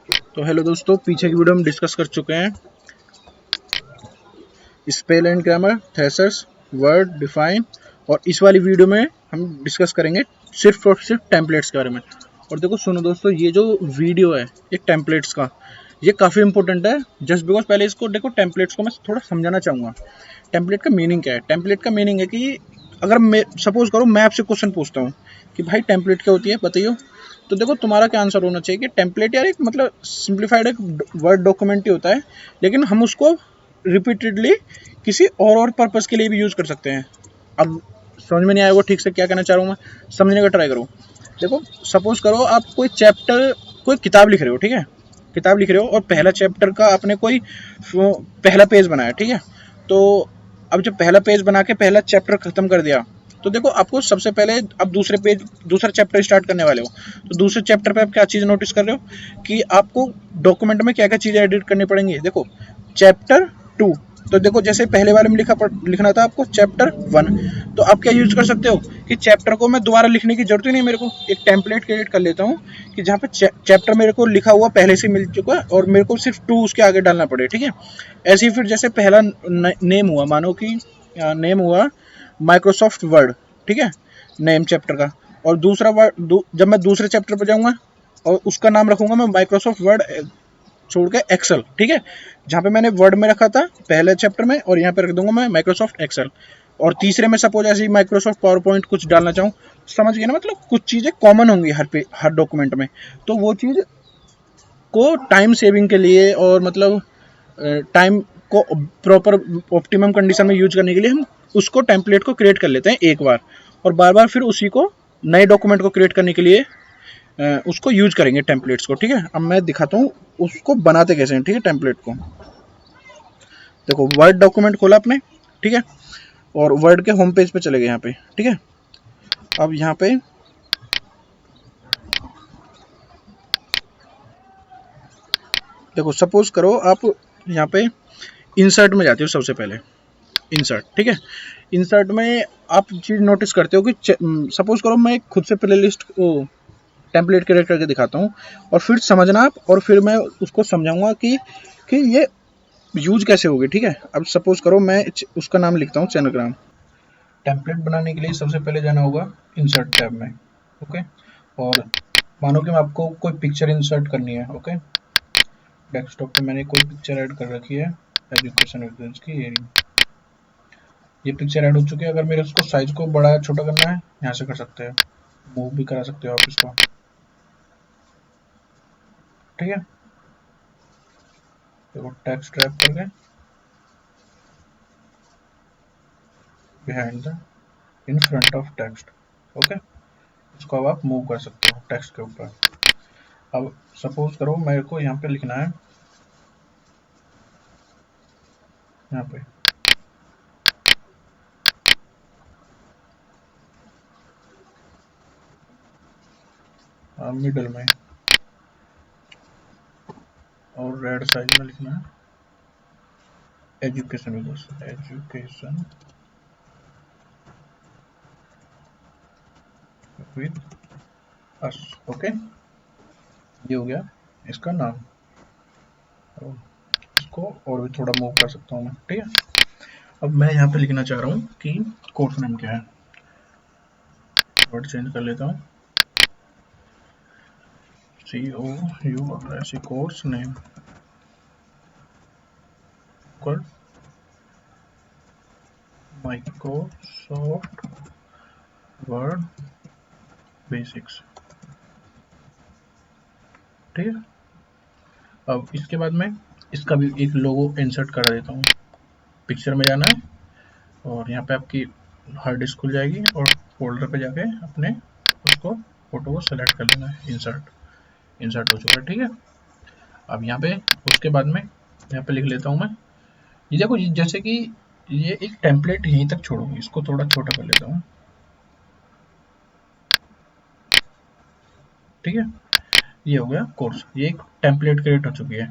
तो हेलो दोस्तों, पीछे की वीडियो में डिस्कस कर चुके हैं spell and grammar, thesaurus, word, define. और इस वाली वीडियो में हम डिस्कस करेंगे सिर्फ और सिर्फ टेम्पलेट्स के बारे में। और देखो सुनो दोस्तों, ये जो वीडियो है ये टेम्पलेट्स का, ये काफ़ी इंपॉर्टेंट है। जस्ट बिकॉज पहले इसको देखो, टेम्पलेट्स को मैं थोड़ा समझाना चाहूँगा। टेम्पलेट का मीनिंग क्या है? टेम्पलेट का मीनिंग है कि अगर मैं सपोज करो, मैं आपसे क्वेश्चन पूछता हूँ कि भाई टेम्पलेट क्या होती है, बताइए। तो देखो तुम्हारा क्या आंसर होना चाहिए कि टेम्पलेट यार एक मतलब सिंप्लीफाइड एक वर्ड डॉक्यूमेंट ही होता है, लेकिन हम उसको रिपीटेडली किसी और पर्पस के लिए भी यूज़ कर सकते हैं। अब समझ में नहीं आया वो ठीक से क्या कहना चाह रहा हूँ मैं, समझने का ट्राई करो। देखो सपोज करो आप कोई चैप्टर, कोई किताब लिख रहे हो, ठीक है। किताब लिख रहे हो और पहला चैप्टर का आपने कोई पहला पेज बनाया, ठीक है। तो अब जब पहला पेज बना के पहला चैप्टर खत्म कर दिया, तो देखो आपको सबसे पहले अब दूसरा चैप्टर स्टार्ट करने वाले हो। तो दूसरे चैप्टर पे आप क्या चीज़ नोटिस कर रहे हो कि आपको डॉक्यूमेंट में क्या क्या चीज़ें एडिट करनी पड़ेंगी। देखो चैप्टर 2, तो देखो जैसे पहले वाले में लिखना था आपको चैप्टर 1, तो आप क्या यूज कर सकते हो कि चैप्टर को मैं दोबारा लिखने की जरूरत ही नहीं, मेरे को एक टेम्पलेट क्रिएट कर लेता हूँ कि जहाँ पे चैप्टर मेरे को लिखा हुआ पहले से मिल चुका है और मेरे को सिर्फ 2 उसके आगे डालना पड़े, ठीक है। ऐसे ही फिर जैसे पहला नेम हुआ, मानो कि नेम हुआ माइक्रोसॉफ्ट वर्ड, ठीक है, नेम चैप्टर का। और दूसरा वर्ड जब मैं दूसरे चैप्टर पर जाऊंगा और उसका नाम रखूंगा मैं माइक्रोसॉफ्ट वर्ड छोड़ के एक्सेल, ठीक है। जहाँ पे मैंने वर्ड में रखा था पहले चैप्टर में, और यहाँ पे रख दूंगा मैं माइक्रोसॉफ्ट एक्सेल। और तीसरे में सपोज ऐसे ही माइक्रोसॉफ्ट पावर पॉइंट कुछ डालना चाहूँ, समझ गए ना, मतलब कुछ चीज़ें कॉमन होंगी हर डॉक्यूमेंट में। तो वो चीज़ को टाइम सेविंग के लिए और मतलब टाइम को प्रॉपर ऑप्टिमम कंडीशन में यूज करने के लिए हम उसको टेम्पलेट को क्रिएट कर लेते हैं एक बार, और बार बार फिर उसी को नए डॉक्यूमेंट को क्रिएट करने के लिए उसको यूज करेंगे टेम्पलेट्स को, ठीक है। अब मैं दिखाता हूँ उसको बनाते कैसे हैं, ठीक है। टेम्पलेट को देखो, वर्ड डॉक्यूमेंट खोला आपने, ठीक है, और वर्ड के होम पेज पे चले गए यहाँ पे, ठीक है। अब यहाँ पे देखो, सपोज करो आप यहाँ पे इंसर्ट में जाते हो सबसे पहले, इंसर्ट, ठीक है। इंसर्ट में आप चीज़ नोटिस करते हो कि सपोज करो मैं खुद से प्ले लिस्ट टेम्पलेट क्रिएट करके दिखाता हूँ, और फिर समझना आप, और फिर मैं उसको समझाऊंगा कि ये यूज कैसे होगी, ठीक है। अब सपोज करो मैं उसका नाम लिखता हूँ चैनग्राम। टेम्पलेट बनाने के लिए सबसे पहले जाना होगा इंसर्ट टैब में, ओके। और मानो कि मैं आपको कोई पिक्चर इंसर्ट करनी है, ओके। डेस्कटॉप पे मैंने कोई पिक्चर ऐड कर रखी है, एजुकेशन एविडेंस की ये पिक्चर ऐड हो चुकी है। अगर मेरे उसको साइज को बड़ा छोटा करना है, यहाँ से कर सकते हैं, मूव भी करा सकते हो आप इसको, ठीक है। देखो टेक्स्ट ड्रैग करके behind the in front of text, okay. इसको अब आप मूव कर सकते हो टेक्स्ट के ऊपर। अब सपोज करो मेरे को यहाँ पे लिखना है, यहाँ पे मिडल में और रेड साइज में लिखना है एजुकेशन विद अस, ओके। ये हो गया इसका नाम। और इसको और भी थोड़ा मूव कर सकता हूँ मैं, ठीक है। अब मैं यहाँ पे लिखना चाह रहा हूँ कि कोर्स नेम क्या है, वर्ड चेंज कर लेता हूँ, COURS course name Microsoft word basics, ठीक है। अब इसके बाद मैं इसका भी एक लोगो इंसर्ट करा देता हूँ। पिक्चर में जाना है और यहाँ पे आपकी हार्ड डिस्क खुल जाएगी और फोल्डर पे जाके अपने उसको फोटो को सेलेक्ट कर लेना है। इंसर्ट हो चुका है, ठीक है। अब यहाँ पे उसके बाद में यहाँ पे लिख लेता हूँ मैं, ये देखो जैसे कि ये एक टेम्पलेट यहीं तक छोड़ूंगी, इसको थोड़ा छोटा कर लेता हूँ, ठीक है। ये हो गया कोर्स, ये एक टेम्पलेट क्रिएट हो चुकी है।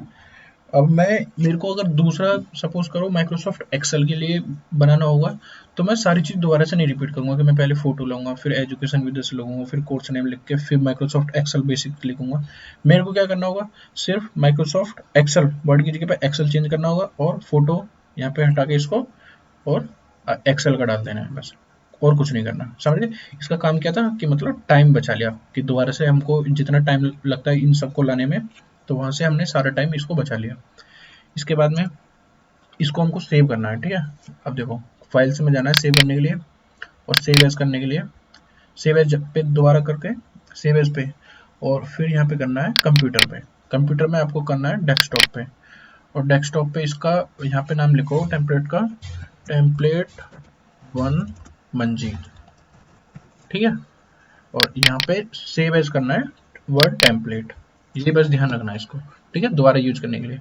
अब मेरे को अगर दूसरा सपोज करो माइक्रोसॉफ्ट एक्सेल के लिए बनाना होगा, तो मैं सारी चीज़ दोबारा से नहीं रिपीट करूंगा कि मैं पहले फोटो लूंगा, फिर एजुकेशन विद लूंगा, फिर कोर्स नेम लिख के फिर माइक्रोसॉफ्ट एक्सेल बेसिक लिखूंगा। मेरे को क्या करना होगा, सिर्फ माइक्रोसॉफ्ट एक्सेल वर्ड की जगह पे एक्सेल चेंज करना होगा और फोटो यहाँ पे हटा के इसको और एक्सेल का डाल देना है बस, और कुछ नहीं करना। समझ गए? इसका काम क्या था कि मतलब टाइम बचा लिया, कि दोबारा से हमको जितना टाइम लगता है इन सबको लाने में, तो वहां से हमने सारा टाइम इसको बचा लिया। इसके बाद में इसको हमको सेव करना है, ठीक है। अब देखो, फाइल्स में जाना है सेव करने के लिए, और सेव एज करने के लिए सेव एज पे दोबारा करके सेव एज पे, और फिर यहाँ पे करना है कंप्यूटर पे। कंप्यूटर में आपको करना है डेस्कटॉप पे, और डेस्कटॉप पे इसका यहाँ पे नाम लिखो टेम्पलेट का, टेम्पलेट 1 मंजीत, ठीक है। और यहाँ पे सेव एज करना है वर्ड टेम्पलेट, ये बस ध्यान रखना है इसको, ठीक है, दोबारा यूज करने के लिए।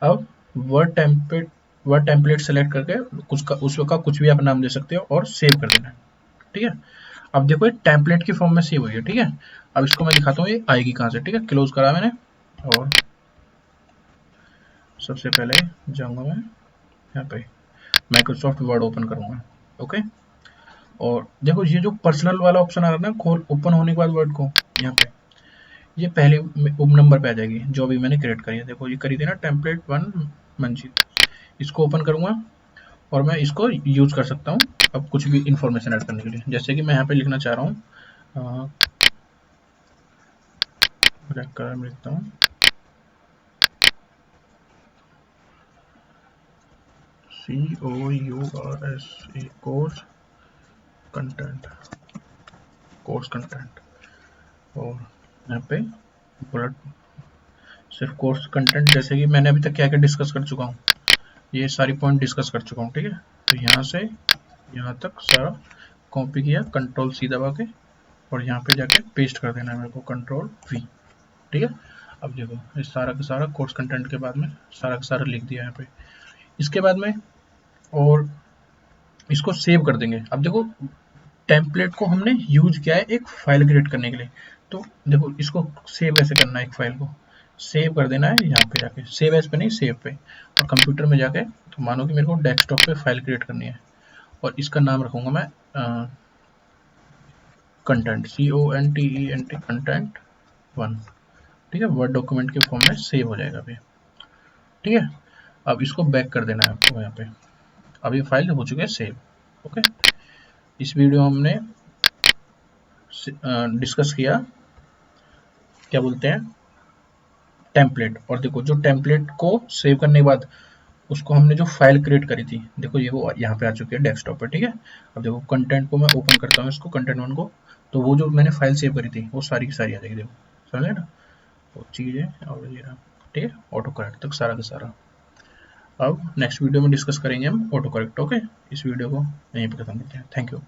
अब वर्ड टेम्पलेट सेलेक्ट करके उसका कुछ भी आप नाम दे सकते हो और सेव कर देना है, ठीक है। अब देखो ये टेम्पलेट की फॉर्म में सेव हुई है, ठीक है। अब इसको मैं दिखाता हूँ ये आएगी कहाँ से, ठीक है। क्लोज करा मैंने, और सबसे पहले जाऊंगा मैं यहाँ पे माइक्रोसॉफ्ट वर्ड ओपन करूंगा, ओके। और देखो ये जो पर्सनल वाला ऑप्शन आ रहा है ना, खोल ओपन होने के बाद वर्ड को, यहाँ पे ये पहले नंबर पे आ जाएगी जो अभी मैंने क्रिएट करी है। देखो ये करी थी ना टेम्पलेट 1 मंजीत, इसको ओपन करूंगा और मैं इसको यूज कर सकता हूँ अब कुछ भी इंफॉर्मेशन ऐड करने के लिए। जैसे कि मैं यहाँ पे लिखना चाह रहा हूँ, ब्लैक कलर में लिखता हूँ, COURS course content, course content. और यहाँ पे बुलेट, सिर्फ कोर्स कंटेंट, जैसे कि मैंने अभी तक क्या क्या डिस्कस कर चुका हूँ, ये सारी पॉइंट डिस्कस कर चुका हूँ, ठीक है। तो यहाँ से यहाँ तक सारा कॉपी किया, कंट्रोल सी दबा के, और यहाँ पे जाके पेस्ट कर देना है मेरे को, कंट्रोल V, ठीक है। अब देखो ये सारा का सारा कोर्स कंटेंट के बाद में सारा का सारा लिख दिया यहाँ पे। इसके बाद में और इसको सेव कर देंगे। अब देखो टेम्पलेट को हमने यूज किया है एक फाइल क्रिएट करने के लिए, तो देखो इसको सेव कैसे करना है, एक फाइल को सेव कर देना है यहाँ पे जाके, सेव एज पे नहीं सेव पे, और कंप्यूटर में जाके, तो मानो कि मेरे को डेस्कटॉप पे फाइल क्रिएट करनी है, और इसका नाम रखूंगा मैं कंटेंट, CONTENT कंटेंट 1, ठीक है। वर्ड डॉक्यूमेंट के फॉर्म में सेव हो जाएगा अभी, ठीक है। अब इसको बैक कर देना है आपको यहाँ पे। अब ये फाइल हो चुकी है सेव, ओके। इस वीडियो में हमने डिस्कस किया क्या बोलते हैं टेम्पलेट, और देखो जो टेम्पलेट को सेव करने के बाद उसको हमने जो फाइल क्रिएट करी थी, देखो ये वो यहाँ पे आ चुकी है डेस्कटॉप पे, ठीक है। अब देखो कंटेंट को मैं ओपन करता हूँ, इसको कंटेंट 1 को, तो वो जो मैंने फाइल सेव करी थी वो सारी की सारी आ जाएगी, देखो समझे ना, वो चीज़ें और ये रहा, ठीक है। ऑटो करेक्ट तक सारा का सारा। अब नेक्स्ट वीडियो में डिस्कस करेंगे हम ऑटो करेक्ट, ओके। इस वीडियो को यहीं पे खत्म करते हैं, थैंक यू।